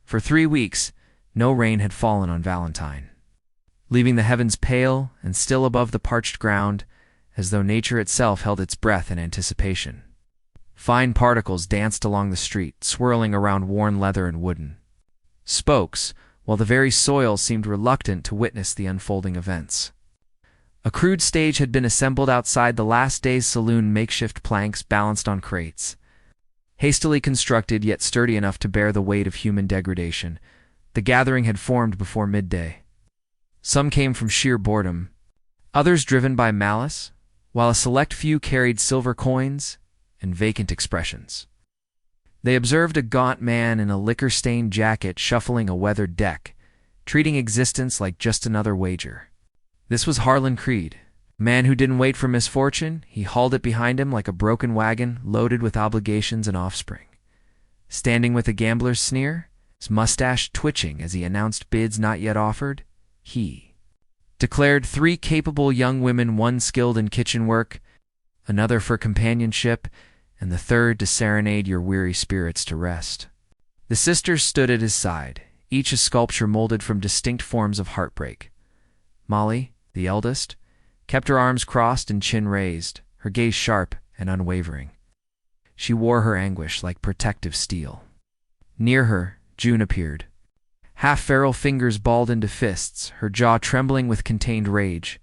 For 3 weeks, no rain had fallen on Valentine, leaving the heavens pale and still above the parched ground, as though nature itself held its breath in anticipation. Fine particles danced along the street, swirling around worn leather and wooden spokes, while the very soil seemed reluctant to witness the unfolding events. A crude stage had been assembled outside the last day's saloon, makeshift planks balanced on crates. Hastily constructed, yet sturdy enough to bear the weight of human degradation, the gathering had formed before midday. Some came from sheer boredom, others driven by malice, while a select few carried silver coins and vacant expressions. They observed a gaunt man in a liquor-stained jacket shuffling a weathered deck, treating existence like just another wager. This was Harlan Creed, a man who didn't wait for misfortune. He hauled it behind him like a broken wagon loaded with obligations and offspring. Standing with a gambler's sneer, his mustache twitching as he announced bids not yet offered, he declared 3 capable young women, one skilled in kitchen work, another for companionship, and the third to serenade your weary spirits to rest. The sisters stood at his side, each a sculpture molded from distinct forms of heartbreak. Molly, the eldest, kept her arms crossed and chin raised, her gaze sharp and unwavering. She wore her anguish like protective steel. Near her, June appeared, half-feral fingers balled into fists, her jaw trembling with contained rage.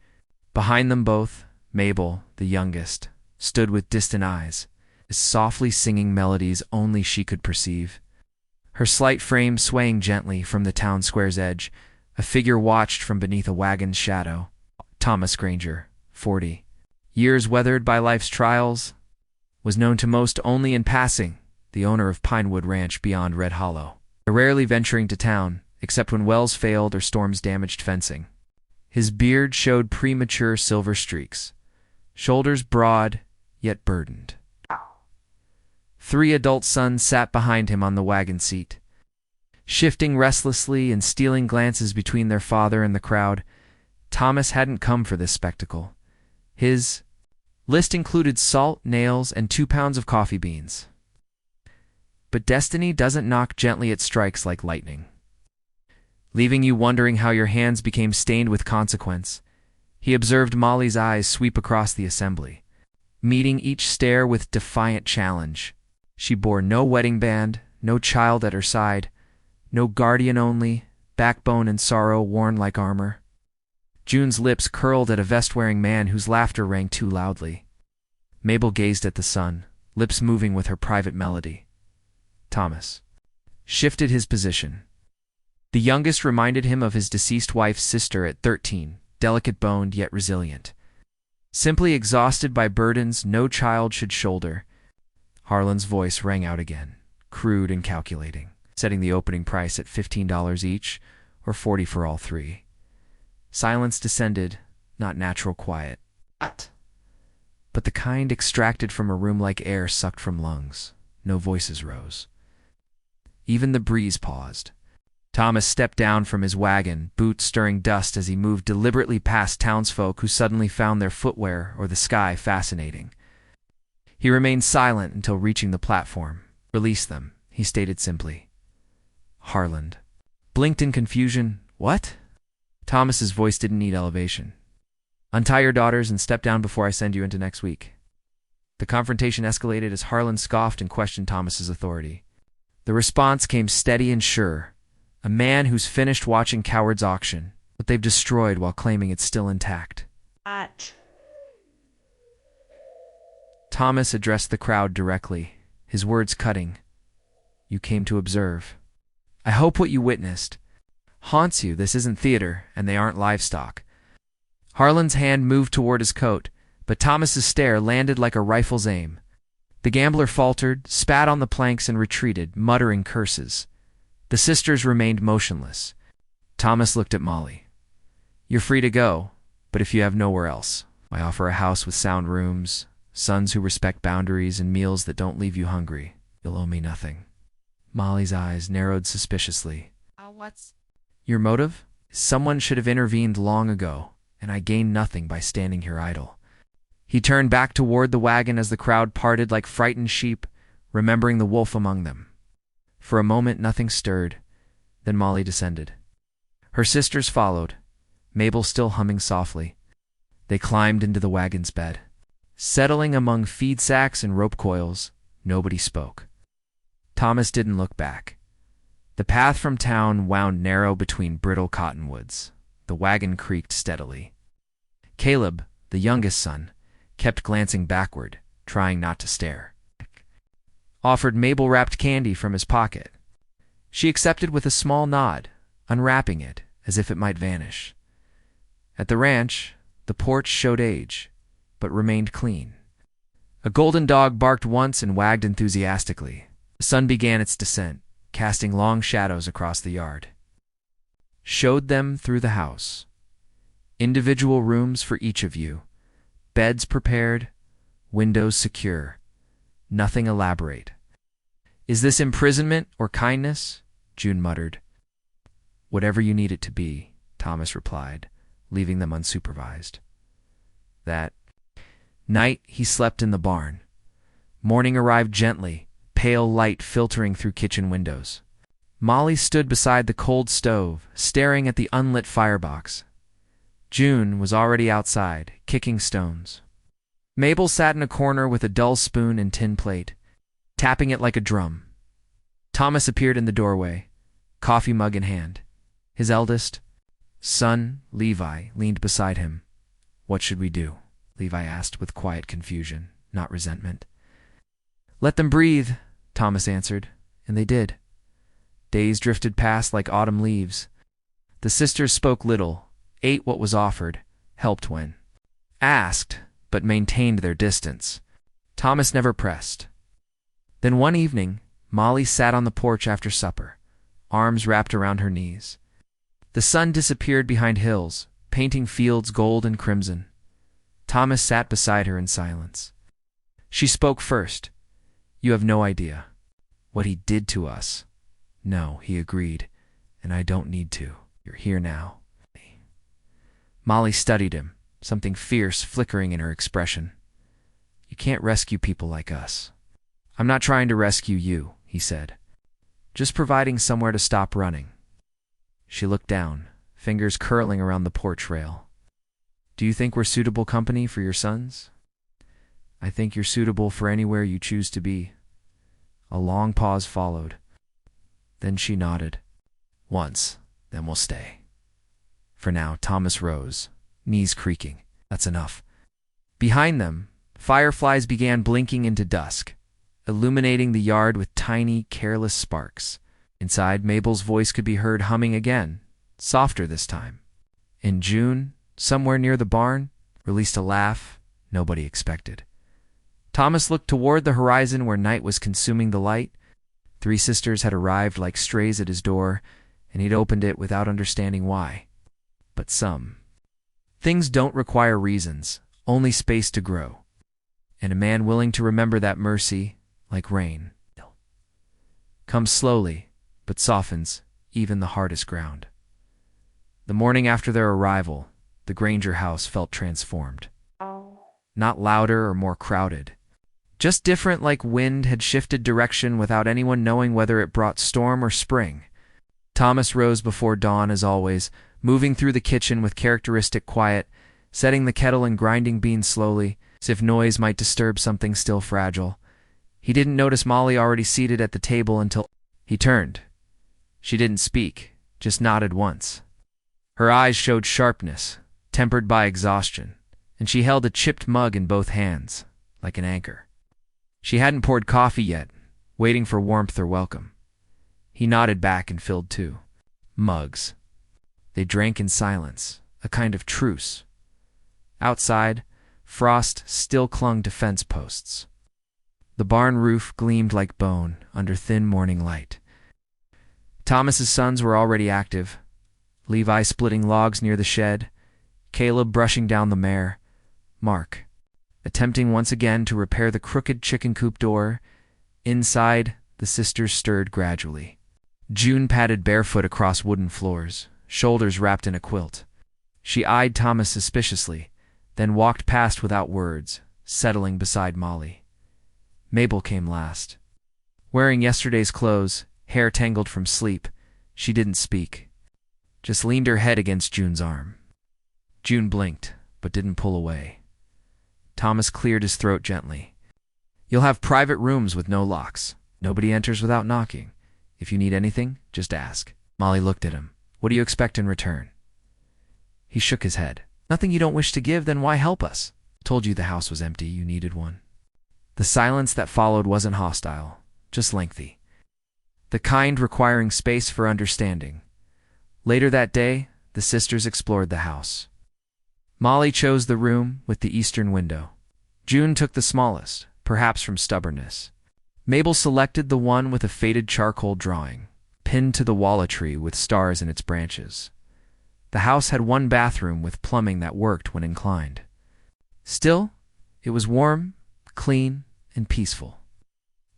Behind them both, Mabel, the youngest, stood with distant eyes, softly singing melodies only she could perceive. Her slight frame swaying gently from the town square's edge, a figure watched from beneath a wagon's shadow. Thomas Granger, 40, years weathered by life's trials, was known to most only in passing, the owner of Pinewood Ranch beyond Red Hollow, rarely venturing to town, except when wells failed or storms damaged fencing. His beard showed premature silver streaks, shoulders broad yet burdened. 3 adult sons sat behind him on the wagon seat, shifting restlessly and stealing glances between their father and the crowd. Thomas hadn't come for this spectacle. His list included salt, nails, and 2 pounds of coffee beans. But destiny doesn't knock gently, it strikes like lightning, leaving you wondering how your hands became stained with consequence. He observed Molly's eyes sweep across the assembly, meeting each stare with defiant challenge. She bore no wedding band, no child at her side, no guardian, only backbone and sorrow worn like armor. June's lips curled at a vest-wearing man whose laughter rang too loudly. Mabel gazed at the sun, lips moving with her private melody. Thomas shifted his position. The youngest reminded him of his deceased wife's sister at 13, delicate-boned yet resilient. Simply exhausted by burdens no child should shoulder. Harlan's voice rang out again, crude and calculating, setting the opening price at $15 each, or $40 for all 3. Silence descended, not natural quiet, but the kind extracted from a room like air sucked from lungs. No voices rose. Even the breeze paused. Thomas stepped down from his wagon, boots stirring dust as he moved deliberately past townsfolk who suddenly found their footwear or the sky fascinating. He remained silent until reaching the platform. "Release them," he stated simply. Harlan blinked in confusion. "What?" Thomas's voice didn't need elevation. "Untie your daughters and step down before I send you into next week." The confrontation escalated as Harlan scoffed and questioned Thomas's authority. The response came steady and sure. A man who's finished watching cowards auction what they've destroyed while claiming it's still intact. Thomas addressed the crowd directly, his words cutting. "You came to observe. I hope what you witnessed haunts you. This isn't theater, and they aren't livestock." Harlan's hand moved toward his coat, but Thomas's stare landed like a rifle's aim. The gambler faltered, spat on the planks, and retreated, muttering curses. The sisters remained motionless. Thomas looked at Molly. "You're free to go, but if you have nowhere else, I offer a house with sound rooms, sons who respect boundaries, and meals that don't leave you hungry. You'll owe me nothing." Molly's eyes narrowed suspiciously. What's "Your motive? Someone should have intervened long ago, and I gain nothing by standing here idle." He turned back toward the wagon as the crowd parted like frightened sheep, remembering the wolf among them. For a moment nothing stirred. Then Molly descended. Her sisters followed, Mabel still humming softly. They climbed into the wagon's bed. Settling among feed sacks and rope coils, nobody spoke. Thomas didn't look back. The path from town wound narrow between brittle cottonwoods. The wagon creaked steadily. Caleb, the youngest son, kept glancing backward, trying not to stare. Offered Mabel wrapped candy from his pocket. She accepted with a small nod, unwrapping it as if it might vanish. At the ranch, the porch showed age, but remained clean. A golden dog barked once and wagged enthusiastically. The sun began its descent, casting long shadows across the yard. Showed them through the house. Individual rooms for each of you. Beds prepared, windows secure. Nothing elaborate. "Is this imprisonment or kindness?" June muttered. "Whatever you need it to be," Thomas replied, leaving them unsupervised. That night he slept in the barn. Morning arrived gently, pale light filtering through kitchen windows. Molly stood beside the cold stove, staring at the unlit firebox. June was already outside, kicking stones. Mabel sat in a corner with a dull spoon and tin plate, tapping it like a drum. Thomas appeared in the doorway, coffee mug in hand. His eldest son, Levi, leaned beside him. "What should we do?" Levi asked with quiet confusion, not resentment. "Let them breathe," Thomas answered, and they did. Days drifted past like autumn leaves. The sisters spoke little, ate what was offered, helped when asked, but maintained their distance. Thomas never pressed. Then one evening, Molly sat on the porch after supper, arms wrapped around her knees. The sun disappeared behind hills, painting fields gold and crimson. Thomas sat beside her in silence. She spoke first. "You have no idea what he did to us." "No," he agreed, "and I don't need to. You're here now." Molly studied him, something fierce flickering in her expression. "You can't rescue people like us." "I'm not trying to rescue you," he said. "Just providing somewhere to stop running." She looked down, fingers curling around the porch rail. "Do you think we're suitable company for your sons?" "I think you're suitable for anywhere you choose to be." A long pause followed. Then she nodded. "Once, then we'll stay." For now, Thomas rose, knees creaking. "That's enough." Behind them, fireflies began blinking into dusk, illuminating the yard with tiny, careless sparks. Inside, Mabel's voice could be heard humming again, softer this time. And June, somewhere near the barn, released a laugh nobody expected. Thomas looked toward the horizon where night was consuming the light. 3 sisters had arrived like strays at his door, and he'd opened it without understanding why. But some things don't require reasons, only space to grow. And a man willing to remember that mercy, like rain, comes slowly, but softens even the hardest ground. The morning after their arrival, the Granger house felt transformed. Not louder or more crowded. Just different, like wind had shifted direction without anyone knowing whether it brought storm or spring. Thomas rose before dawn as always, moving through the kitchen with characteristic quiet, setting the kettle and grinding beans slowly, as if noise might disturb something still fragile. He didn't notice Molly already seated at the table until he turned. She didn't speak, just nodded once. Her eyes showed sharpness, tempered by exhaustion, and she held a chipped mug in both hands, like an anchor. She hadn't poured coffee yet, waiting for warmth or welcome. He nodded back and filled 2 mugs. They drank in silence, a kind of truce. Outside, frost still clung to fence posts. The barn roof gleamed like bone under thin morning light. Thomas's sons were already active, Levi splitting logs near the shed, Caleb brushing down the mare, Mark attempting once again to repair the crooked chicken coop door. Inside, the sisters stirred gradually. June padded barefoot across wooden floors, shoulders wrapped in a quilt. She eyed Thomas suspiciously, then walked past without words, settling beside Molly. Mabel came last. Wearing yesterday's clothes, hair tangled from sleep, She didn't speak, just leaned her head against June's arm. June blinked, but didn't pull away. Thomas cleared his throat gently. "You'll have private rooms with no locks. Nobody enters without knocking. If you need anything, just ask." Molly looked at him. "What do you expect in return?" He shook his head. "Nothing you don't wish to give, then why help us? Told you the house was empty, you needed one." The silence that followed wasn't hostile, just lengthy. The kind requiring space for understanding. Later that day, the sisters explored the house. Molly chose the room with the eastern window. June took the smallest, perhaps from stubbornness. Mabel selected the one with a faded charcoal drawing, pinned to the walla tree with stars in its branches. The house had one bathroom with plumbing that worked when inclined. Still, it was warm, clean, and peaceful.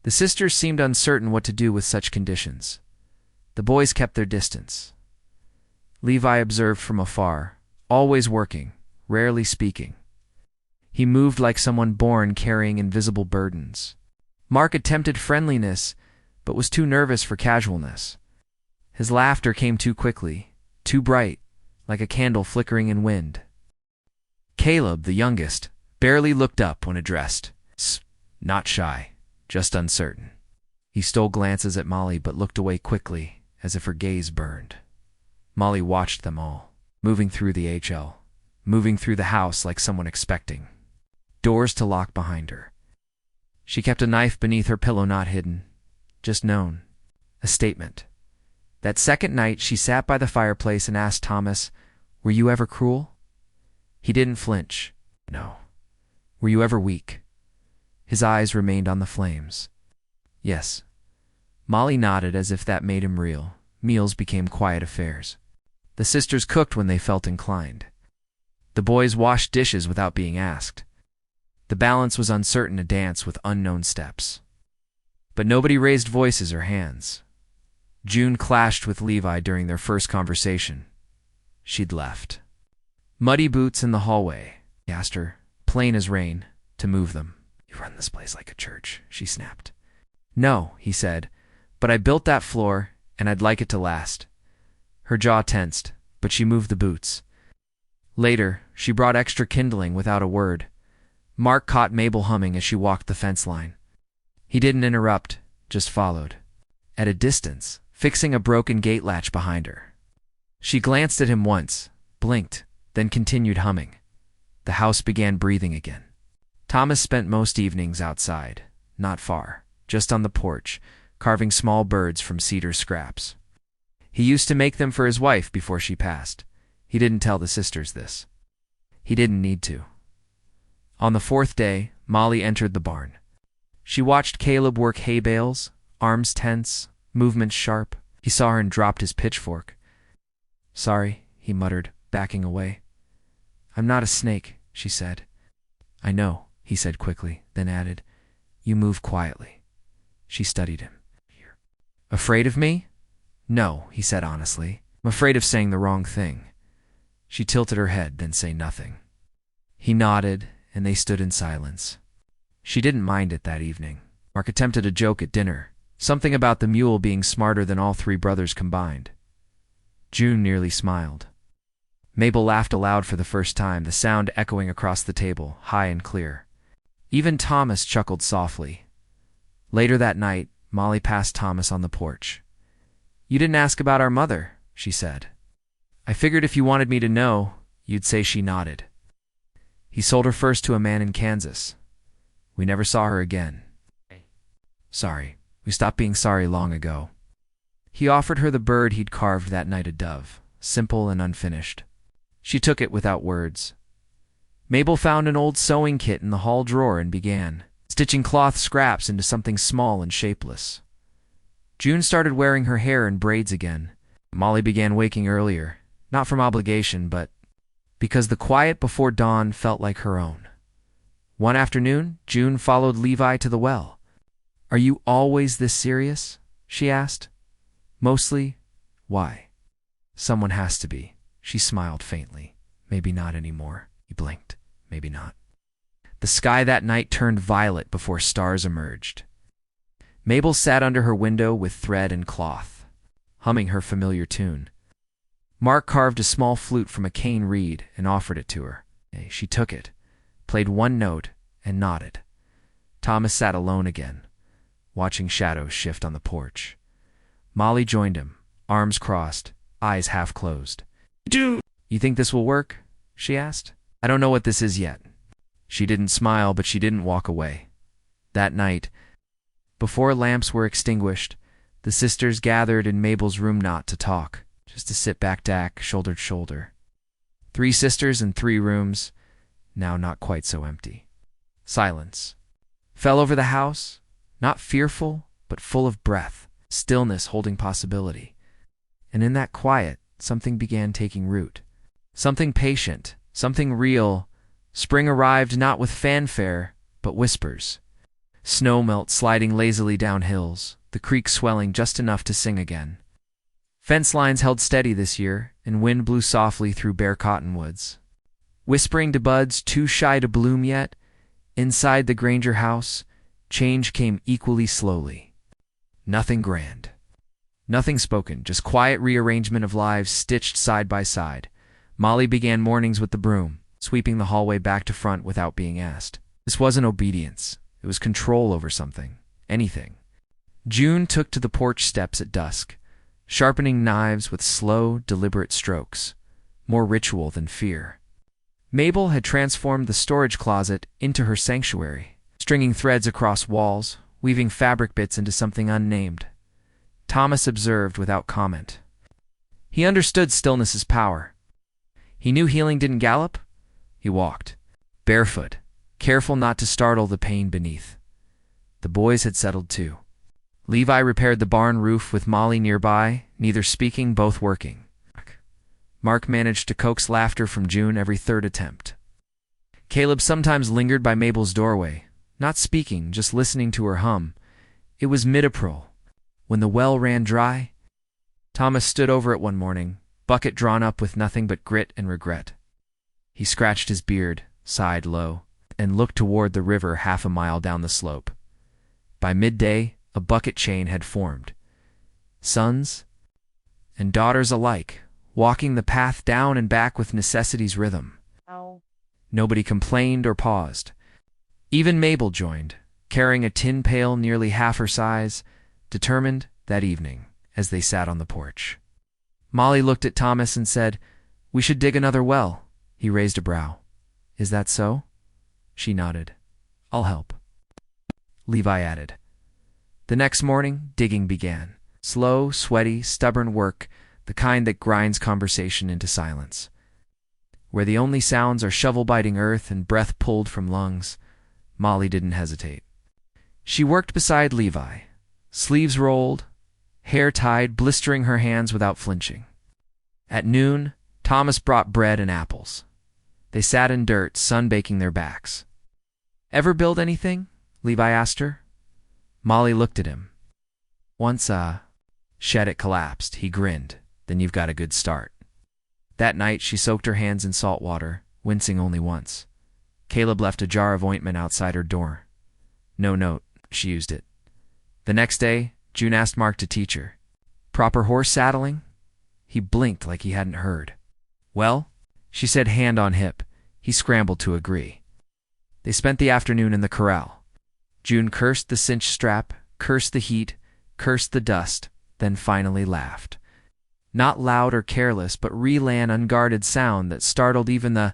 The sisters seemed uncertain what to do with such conditions. The boys kept their distance. Levi observed from afar, always working, rarely speaking. He moved like someone born carrying invisible burdens. Mark attempted friendliness, but was too nervous for casualness. His laughter came too quickly, too bright, like a candle flickering in wind. Caleb, the youngest, barely looked up when addressed. Not shy, just uncertain. He stole glances at Molly but looked away quickly, as if her gaze burned. Molly watched them all, moving through the HL, moving through the house like someone expecting. Doors to lock behind her. She kept a knife beneath her pillow, not hidden, just known. A statement. That second night, she sat by the fireplace and asked Thomas, "Were you ever cruel?" He didn't flinch. No. "Were you ever weak?" His eyes remained on the flames. Yes. Molly nodded as if that made him real. Meals became quiet affairs. The sisters cooked when they felt inclined. The boys washed dishes without being asked. The balance was uncertain, a dance with unknown steps. But nobody raised voices or hands. June clashed with Levi during their first conversation. She'd left. Muddy boots in the hallway. He asked her, plain as rain, to move them. "You run this place like a church," she snapped. "No," he said, "but I built that floor, and I'd like it to last." Her jaw tensed, but she moved the boots. Later, she brought extra kindling without a word. Mark caught Mabel humming as she walked the fence line. He didn't interrupt, just followed. At a distance, fixing a broken gate latch behind her. She glanced at him once, blinked, then continued humming. The house began breathing again. Thomas spent most evenings outside, not far, just on the porch, carving small birds from cedar scraps. He used to make them for his wife before she passed. He didn't tell the sisters this. He didn't need to. On the fourth day, Molly entered the barn. She watched Caleb work hay bales, arms tense, movements sharp. He saw her and dropped his pitchfork. "Sorry," he muttered, backing away. "I'm not a snake," she said. "I know," he said quickly, then added, "You move quietly." She studied him. "Afraid of me?" "No," he said honestly. "I'm afraid of saying the wrong thing." She tilted her head, then say nothing. He nodded, and they stood in silence. She didn't mind it that evening. Mark attempted a joke at dinner, something about the mule being smarter than all three brothers combined. June nearly smiled. Mabel laughed aloud for the first time, the sound echoing across the table, high and clear. Even Thomas chuckled softly. Later that night, Molly passed Thomas on the porch. "You didn't ask about our mother," she said. "I figured if you wanted me to know, you'd say she nodded. He sold her first to a man in Kansas. We never saw her again. Sorry, we stopped being sorry long ago." He offered her the bird he'd carved that night, a dove, simple and unfinished. She took it without words. Mabel found an old sewing kit in the hall drawer and began stitching cloth scraps into something small and shapeless. June started wearing her hair in braids again. Molly began waking earlier, not from obligation, but because the quiet before dawn felt like her own. One afternoon, June followed Levi to the well. "Are you always this serious?" she asked. "Mostly. Why?" "Someone has to be." She smiled faintly. "Maybe not anymore." He blinked. "Maybe not." The sky that night turned violet before stars emerged. Mabel sat under her window with thread and cloth. humming her familiar tune. Mark carved a small flute from a cane reed and offered it to her. She took it, played one note, and nodded. Thomas sat alone again, watching shadows shift on the porch. Molly joined him, arms crossed, eyes half closed. "You think this will work?" she asked. "I don't know what this is yet." She didn't smile, but she didn't walk away. That night, before lamps were extinguished, the sisters gathered in Mabel's room not to talk, just to sit back, shoulder to shoulder. 3 sisters in 3 rooms, now not quite so empty. Silence fell over the house, not fearful, but full of breath, stillness holding possibility. And in that quiet, something began taking root. Something patient, something real. Spring arrived not with fanfare, but whispers. Snow melt sliding lazily down hills, the creek swelling just enough to sing again. Fence lines held steady this year, and wind blew softly through bare cottonwoods. Whispering to buds too shy to bloom yet, inside the Granger house, change came equally slowly. Nothing grand. Nothing spoken, just quiet rearrangement of lives stitched side by side. Molly began mornings with the broom, sweeping the hallway back to front without being asked. This wasn't obedience. It was control over something. Anything. June took to the porch steps at dusk, sharpening knives with slow, deliberate strokes, more ritual than fear. Mabel had transformed the storage closet into her sanctuary, stringing threads across walls, weaving fabric bits into something unnamed. Thomas observed without comment. He understood stillness's power. He knew healing didn't gallop. He walked, barefoot, careful not to startle the pain beneath. The boys had settled too. Levi repaired the barn roof with Molly nearby, neither speaking, both working. Mark managed to coax laughter from June every 3rd attempt. Caleb sometimes lingered by Mabel's doorway, not speaking, just listening to her hum. It was mid-April, when the well ran dry. Thomas stood over it one morning, bucket drawn up with nothing but grit and regret. He scratched his beard, sighed low, and looked toward the river 1/2 mile down the slope. By midday, a bucket chain had formed. Sons and daughters alike, walking the path down and back with necessity's rhythm. Nobody complained or paused. Even Mabel joined, carrying a tin pail nearly half her size, determined, that evening, as they sat on the porch. Molly looked at Thomas and said, "We should dig another well." He raised a brow. "Is that so?" She nodded. "I'll help." Levi added. The next morning, digging began. Slow, sweaty, stubborn work, the kind that grinds conversation into silence. Where the only sounds are shovel-biting earth and breath pulled from lungs, Molly didn't hesitate. She worked beside Levi, sleeves rolled, hair tied, blistering her hands without flinching. At noon, Thomas brought bread and apples. They sat in dirt, sun-baking their backs. "Ever build anything?" Levi asked her. Molly looked at him. "Once, Shed collapsed." He grinned. "Then you've got a good start." That night, she soaked her hands in salt water, wincing only once. Caleb left a jar of ointment outside her door. No note. She used it. The next day, June asked Mark to teach her. "Proper horse saddling?" He blinked like he hadn't heard. "Well," she said, hand on hip. He scrambled to agree. They spent the afternoon in the corral. June cursed the cinch strap, cursed the heat, cursed the dust, then finally laughed. Not loud or careless, but real an unguarded sound that startled even the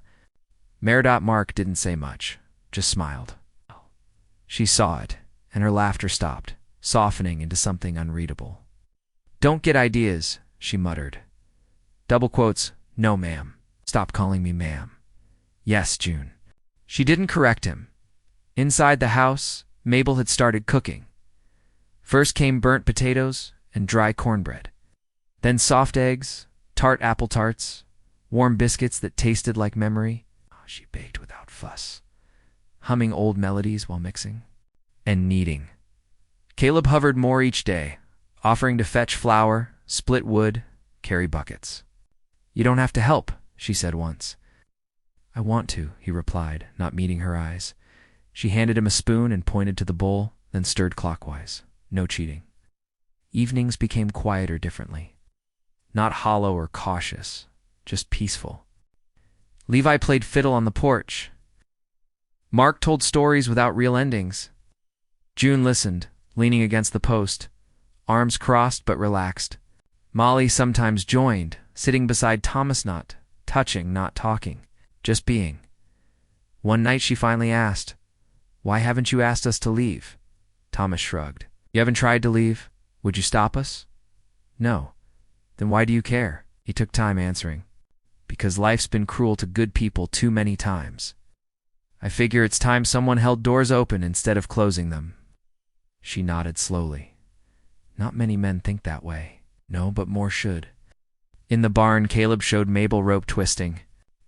Mark didn't say much, just smiled. She saw it, and her laughter stopped, softening into something unreadable. "Don't get ideas," she muttered. Double quotes, "No, ma'am. Stop calling me ma'am." "Yes, June." She didn't correct him. Inside the house, Mabel had started cooking. First came burnt potatoes and dry cornbread. Then soft eggs, tart apple tarts, warm biscuits that tasted like memory. She baked without fuss, humming old melodies while mixing. And kneading. Caleb hovered more each day, offering to fetch flour, split wood, carry buckets. "You don't have to help," she said once. "I want to," he replied, not meeting her eyes. She handed him a spoon and pointed to the bowl, then stirred clockwise. No cheating. Evenings became quieter differently. not hollow or cautious, just peaceful. Levi played fiddle on the porch. Mark told stories without real endings. June listened, leaning against the post, arms crossed but relaxed. Molly sometimes joined, sitting beside Thomas, not touching, not talking, just being. One night she finally asked, "Why haven't you asked us to leave?" Thomas shrugged. "You haven't tried to leave? Would you stop us?" "No." "Then why do you care?" He took time answering. "Because life's been cruel to good people too many times. I figure it's time someone held doors open instead of closing them." She nodded slowly. "Not many men think that way." "No, but more should." In the barn, Caleb showed Mabel rope twisting.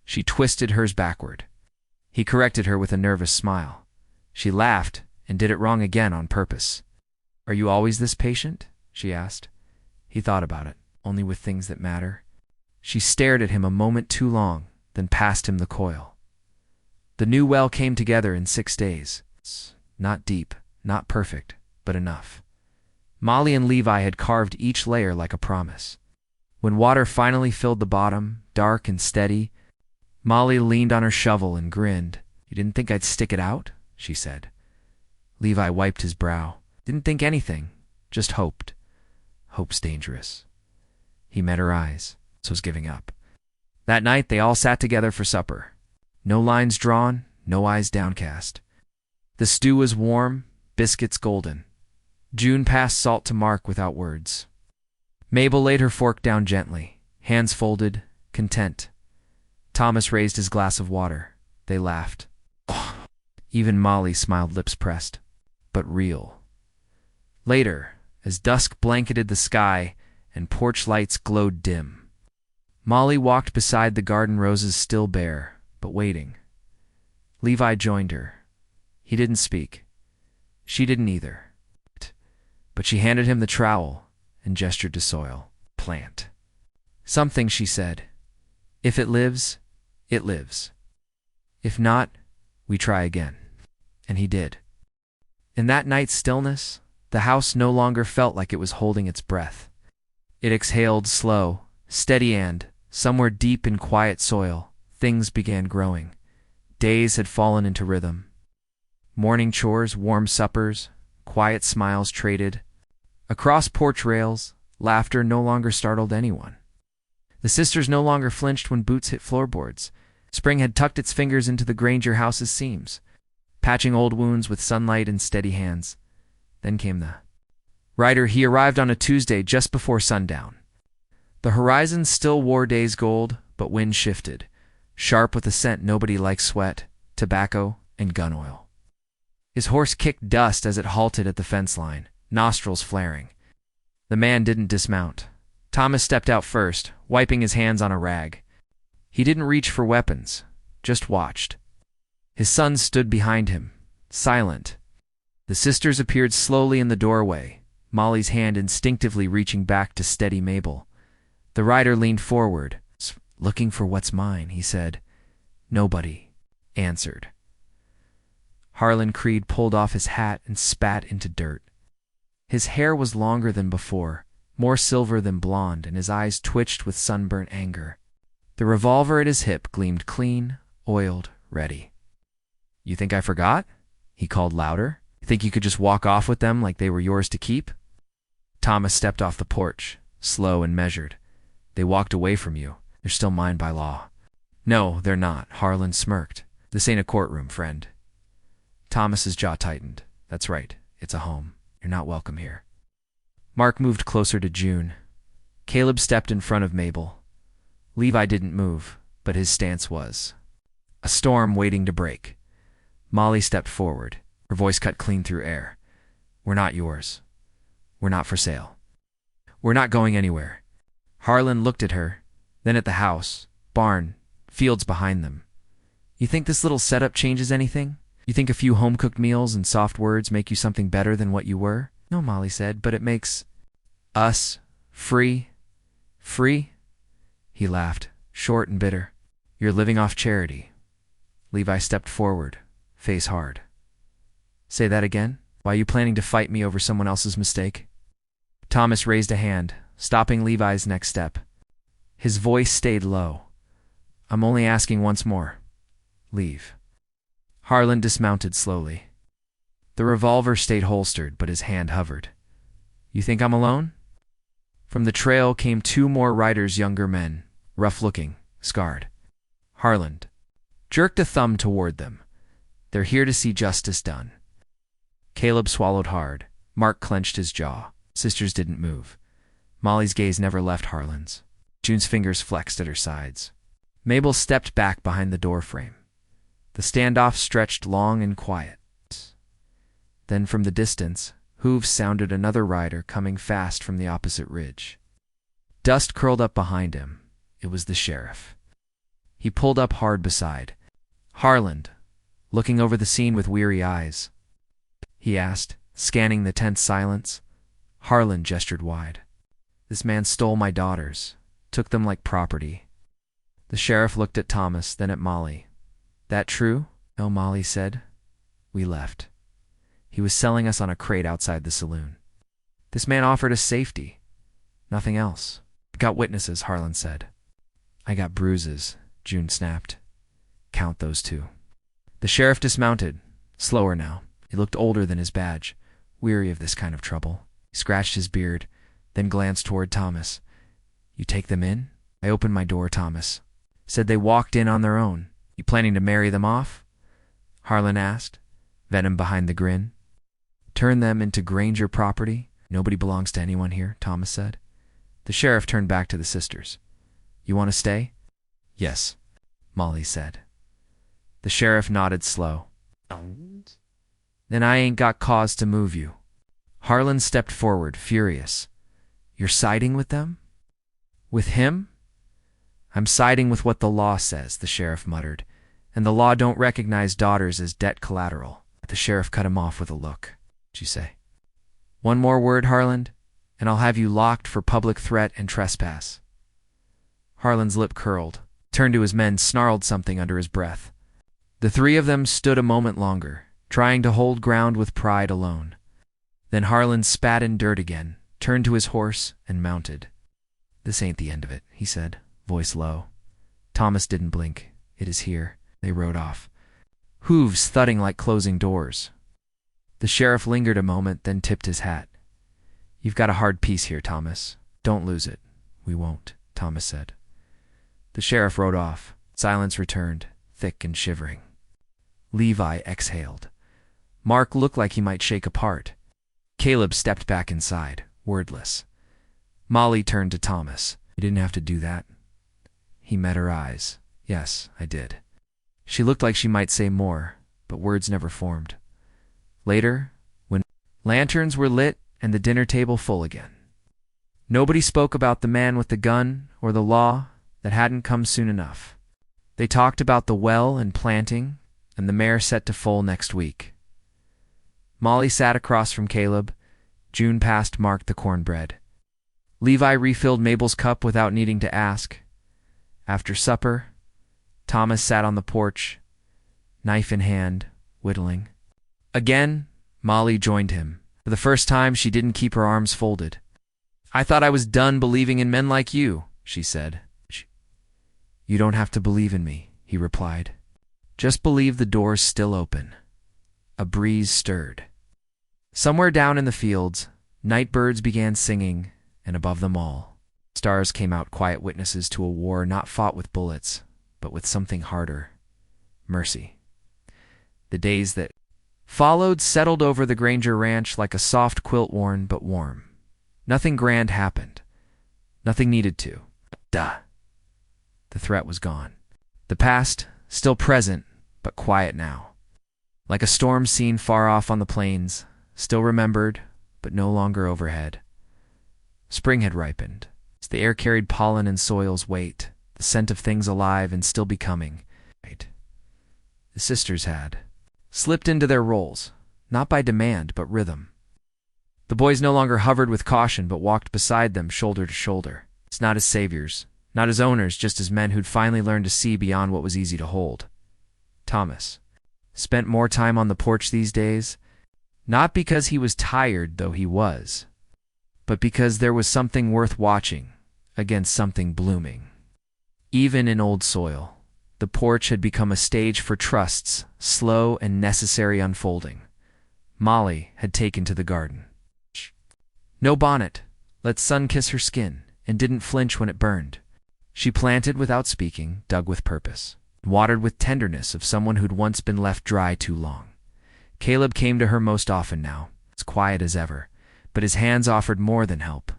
She twisted hers backward. He corrected her with a nervous smile. She laughed and did it wrong again on purpose. "Are you always this patient?" she asked. He thought about it. "Only with things that matter." She stared at him a moment too long, then passed him the coil. The new well came together in 6 days. Not deep, not perfect, but enough. Molly and Levi had carved each layer like a promise. When water finally filled the bottom, dark and steady, Molly leaned on her shovel and grinned. "You didn't think I'd stick it out?" she said. Levi wiped his brow. "Didn't think anything, just hoped." "Hope's dangerous." He met her eyes, so was giving up. That night they all sat together for supper. No lines drawn, no eyes downcast. The stew was warm, biscuits golden. June passed salt to Mark without words. Mabel laid her fork down gently, hands folded, content. Thomas raised his glass of water. They laughed. Even Molly smiled, lips pressed, but real. Later, as dusk blanketed the sky and porch lights glowed dim, Molly walked beside the garden roses still bare, but waiting. Levi joined her. He didn't speak. She didn't either. But she handed him the trowel and gestured to soil. "Plant." "Something," she said. "If it lives, it lives. If not, we try again." And he did. In that night's stillness, the house no longer felt like it was holding its breath. It exhaled slow, steady, and, somewhere deep in quiet soil, things began growing. Days had fallen into rhythm. Morning chores, warm suppers, quiet smiles traded. Across porch rails, laughter no longer startled anyone. The sisters no longer flinched when boots hit floorboards. Spring had tucked its fingers into the Granger house's seams, patching old wounds with sunlight and steady hands. Then came the rider. He arrived on a Tuesday just before sundown. The horizon still wore day's gold, but wind shifted, sharp with a scent nobody liked: sweat, tobacco, and gun oil. His horse kicked dust as it halted at the fence line, nostrils flaring. The man didn't dismount. Thomas stepped out first, wiping his hands on a rag. He didn't reach for weapons, just watched. His son stood behind him, silent. The sisters appeared slowly in the doorway, Molly's hand instinctively reaching back to steady Mabel. The rider leaned forward. "Looking for what's mine," he said. Nobody answered. Harlan Creed pulled off his hat and spat into dirt. His hair was longer than before, more silver than blonde, and his eyes twitched with sunburnt anger. The revolver at his hip gleamed clean, oiled, ready. "You think I forgot?" he called louder. "You think you could just walk off with them like they were yours to keep?" Thomas stepped off the porch, slow and measured. "They walked away from you. They're still mine by law." "No, they're not," Harlan smirked. "This ain't a courtroom, friend." Thomas's jaw tightened. "That's right. It's a home. You're not welcome here." Mark moved closer to June. Caleb stepped in front of Mabel. Levi didn't move, but his stance was a storm waiting to break. Molly stepped forward. Her voice cut clean through air. "We're not yours. We're not for sale. We're not going anywhere." Harlan looked at her, then at the house, barn, fields behind them. "You think this little setup changes anything? You think a few home-cooked meals and soft words make you something better than what you were?" "No," Molly said, "but it makes us free." "Free?" He laughed, short and bitter. "You're living off charity." Levi stepped forward, face hard. "Say that again? Why are you planning to fight me over someone else's mistake?" Thomas raised a hand, stopping Levi's next step. His voice stayed low. I'm only asking once more. Leave. Harlan dismounted slowly. The revolver stayed holstered, but his hand hovered. You think I'm alone? From the trail came two more riders, younger men, rough-looking, scarred. Harlan jerked a thumb toward them. They're here to see justice done. Caleb swallowed hard. Mark clenched his jaw. Sisters didn't move. Molly's gaze never left Harlan's. June's fingers flexed at her sides. Mabel stepped back behind the doorframe. The standoff stretched long and quiet. Then from the distance, hooves sounded another rider coming fast from the opposite ridge. Dust curled up behind him. It was the sheriff. He pulled up hard beside Harlan, looking over the scene with weary eyes. He asked, scanning the tense silence. Harlan gestured wide. This man stole my daughters, took them like property. The sheriff looked at Thomas, then at Molly. That true? No, Molly said. We left. He was selling us on a crate outside the saloon. This man offered us safety. Nothing else. Got witnesses, Harlan said. I got bruises, June snapped. Count those two. The sheriff dismounted, slower now. He looked older than his badge, weary of this kind of trouble. He scratched his beard, then glanced toward Thomas. You take them in? I opened my door, Thomas. Said they walked in on their own. You planning to marry them off? Harlan asked, venom behind the grin. Turn them into Granger property? Nobody belongs to anyone here, Thomas said. The sheriff turned back to the sisters. You want to stay? Yes, Molly said. The sheriff nodded slow. Then I ain't got cause to move you. Harlan stepped forward, furious. You're siding with them? With him? I'm siding with what the law says, the sheriff muttered, and the law don't recognize daughters as debt collateral. The sheriff cut him off with a look. What'd you say? One more word, Harlan, and I'll have you locked for public threat and trespass. Harlan's lip curled, turned to his men, snarled something under his breath. The three of them stood a moment longer, trying to hold ground with pride alone. Then Harlan spat in dirt again, turned to his horse, and mounted. This ain't the end of it, he said, voice low. Thomas didn't blink. It is here. They rode off. Hooves thudding like closing doors. The sheriff lingered a moment, then tipped his hat. You've got a hard piece here, Thomas. Don't lose it. We won't, Thomas said. The sheriff rode off. Silence returned, thick and shivering. Levi exhaled. Mark looked like he might shake apart. Caleb stepped back inside, wordless. Molly turned to Thomas. You didn't have to do that. He met her eyes. Yes, I did. She looked like she might say more, but words never formed. Later, when lanterns were lit and the dinner table full again, nobody spoke about the man with the gun or the law that hadn't come soon enough. They talked about the well and planting and the mare set to foal next week. Molly sat across from Caleb. June passed Mark the cornbread. Levi refilled Mabel's cup without needing to ask. After supper, Thomas sat on the porch, knife in hand, whittling. Again, Molly joined him. For the first time, she didn't keep her arms folded. I thought I was done believing in men like you, she said. You don't have to believe in me, he replied. Just believe the door's still open. A breeze stirred. Somewhere down in the fields, night birds began singing, and above them all, stars came out, quiet witnesses to a war not fought with bullets, but with something harder. Mercy. The days that followed settled over the Granger ranch like a soft quilt, worn but warm. Nothing grand happened. Nothing needed to. Duh. The threat was gone. The past, still present, but quiet now. Like a storm seen far off on the plains, still remembered, but no longer overhead. Spring had ripened. The air carried pollen and soil's weight, the scent of things alive and still becoming. The sisters had slipped into their roles, not by demand, but rhythm. The boys no longer hovered with caution, but walked beside them, shoulder to shoulder. It's not as saviors, not as owners, just as men who'd finally learned to see beyond what was easy to hold. Thomas spent more time on the porch these days, not because he was tired, though he was, but because there was something worth watching against something blooming. Even in old soil, the porch had become a stage for trust's slow and necessary unfolding. Molly had taken to the garden. No bonnet, let sun kiss her skin, and didn't flinch when it burned. She planted without speaking, dug with purpose, watered with tenderness of someone who'd once been left dry too long. Caleb came to her most often now, as quiet as ever, but his hands offered more than help.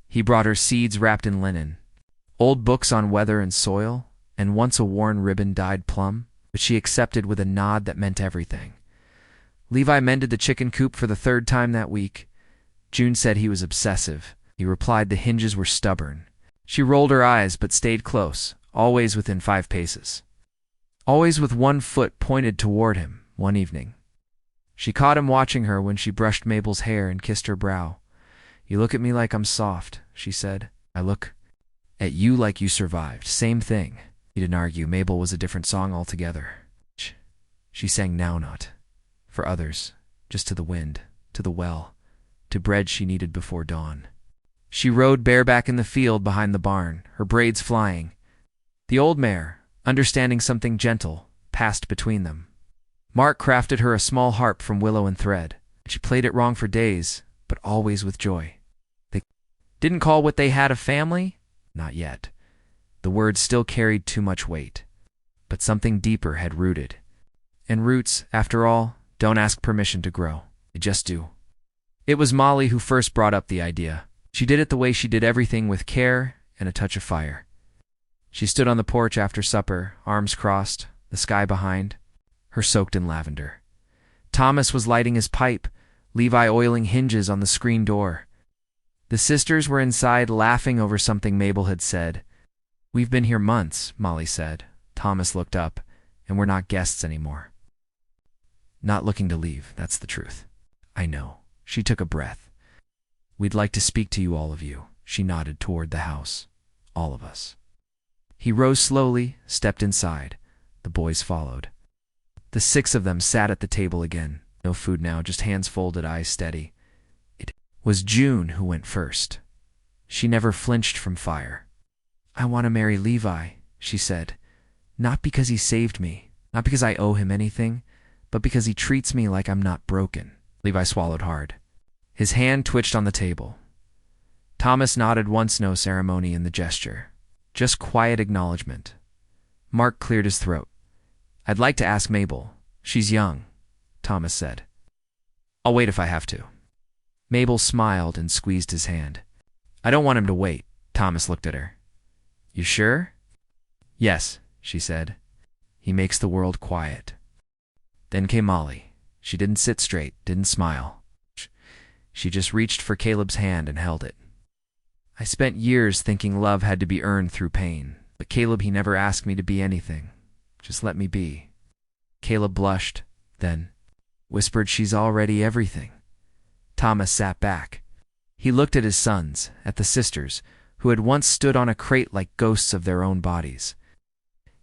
He brought her seeds wrapped in linen, old books on weather and soil, and once a worn ribbon dyed plum, which she accepted with a nod that meant everything. Levi mended the chicken coop for the third time that week. June said he was obsessive. He replied the hinges were stubborn. She rolled her eyes but stayed close, always within 5 paces. Always with one foot pointed toward him, one evening. She caught him watching her when she brushed Mabel's hair and kissed her brow. You look at me like I'm soft, she said. I look at you like you survived. Same thing. He didn't argue. Mabel was a different song altogether. She sang now not for others, just to the wind, to the well, to bread she needed before dawn. She rode bareback in the field behind the barn, her braids flying. The old mare, understanding something gentle, passed between them. Mark crafted her a small harp from willow and thread. She played it wrong for days, but always with joy. They didn't call what they had a family? Not yet. The words still carried too much weight. But something deeper had rooted. And roots, after all, don't ask permission to grow. They just do. It was Molly who first brought up the idea. She did it the way she did everything, with care and a touch of fire. She stood on the porch after supper, arms crossed, the sky behind, her soaked in lavender. Thomas was lighting his pipe, Levi oiling hinges on the screen door. The sisters were inside laughing over something Mabel had said. We've been here months, Molly said. Thomas looked up, and we're not guests anymore. Not looking to leave, that's the truth. I know. She took a breath. We'd like to speak to you, all of you. She nodded toward the house. All of us. He rose slowly, stepped inside. The boys followed. The 6 of them sat at the table again. No food now, just hands folded, eyes steady. It was June who went first. She never flinched from fire. I want to marry Levi, she said. Not because he saved me, not because I owe him anything, but because he treats me like I'm not broken. Levi swallowed hard. His hand twitched on the table. Thomas nodded once, no ceremony in the gesture. Just quiet acknowledgement. Mark cleared his throat. I'd like to ask Mabel. She's young, Thomas said. I'll wait if I have to. Mabel smiled and squeezed his hand. I don't want him to wait. Thomas looked at her. You sure? Yes, she said. He makes the world quiet. Then came Molly. She didn't sit straight, didn't smile. She just reached for Caleb's hand and held it. I spent years thinking love had to be earned through pain, but Caleb, he never asked me to be anything. Just let me be. Caleb blushed, then whispered, she's already everything. Thomas sat back. He looked at his sons, at the sisters, who had once stood on a crate like ghosts of their own bodies.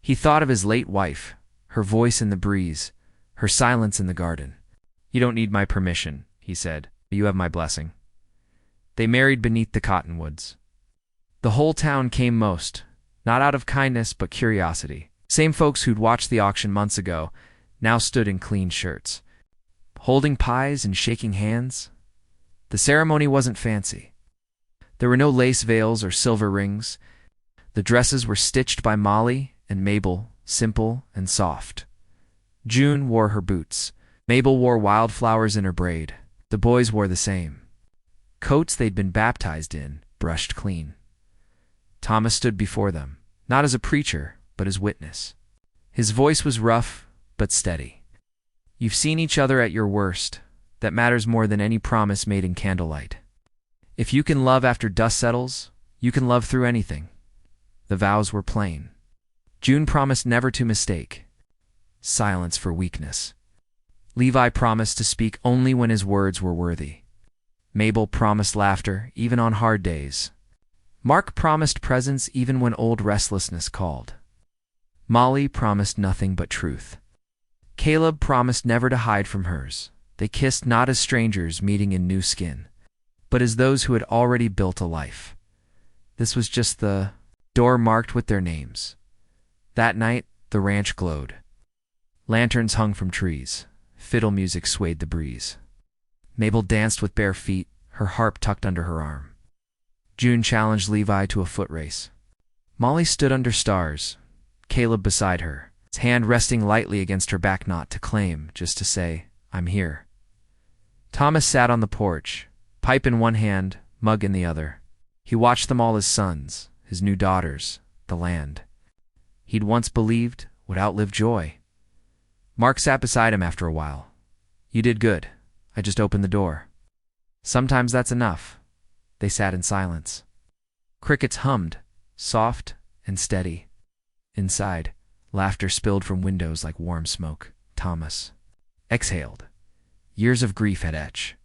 He thought of his late wife, her voice in the breeze, her silence in the garden. You don't need my permission, he said, but you have my blessing. They married beneath the cottonwoods. The whole town came most, not out of kindness but curiosity. Same folks who'd watched the auction months ago now stood in clean shirts, holding pies and shaking hands. The ceremony wasn't fancy. There were no lace veils or silver rings. The dresses were stitched by Molly and Mabel, simple and soft. June wore her boots. Mabel wore wildflowers in her braid. The boys wore the same. Coats they'd been baptized in, brushed clean. Thomas stood before them, not as a preacher, but as witness. His voice was rough, but steady. You've seen each other at your worst. That matters more than any promise made in candlelight. If you can love after dust settles, you can love through anything. The vows were plain. June promised never to mistake. Silence for weakness. Levi promised to speak only when his words were worthy. Mabel promised laughter, even on hard days. Mark promised presence even when old restlessness called. Molly promised nothing but truth. Caleb promised never to hide from hers. They kissed not as strangers meeting in new skin, but as those who had already built a life. This was just the door marked with their names. That night, the ranch glowed. Lanterns hung from trees. Fiddle music swayed the breeze. Mabel danced with bare feet, her harp tucked under her arm. June challenged Levi to a foot race. Molly stood under stars, Caleb beside her, his hand resting lightly against her back, not to claim, just to say, "I'm here." Thomas sat on the porch, pipe in one hand, mug in the other. He watched them all as sons, his new daughters, the land he'd once believed would outlive joy. Mark sat beside him after a while. "You did good. I just opened the door." "Sometimes that's enough." They sat in silence. Crickets hummed, soft and steady. Inside, laughter spilled from windows like warm smoke. Thomas exhaled. Years of grief had etched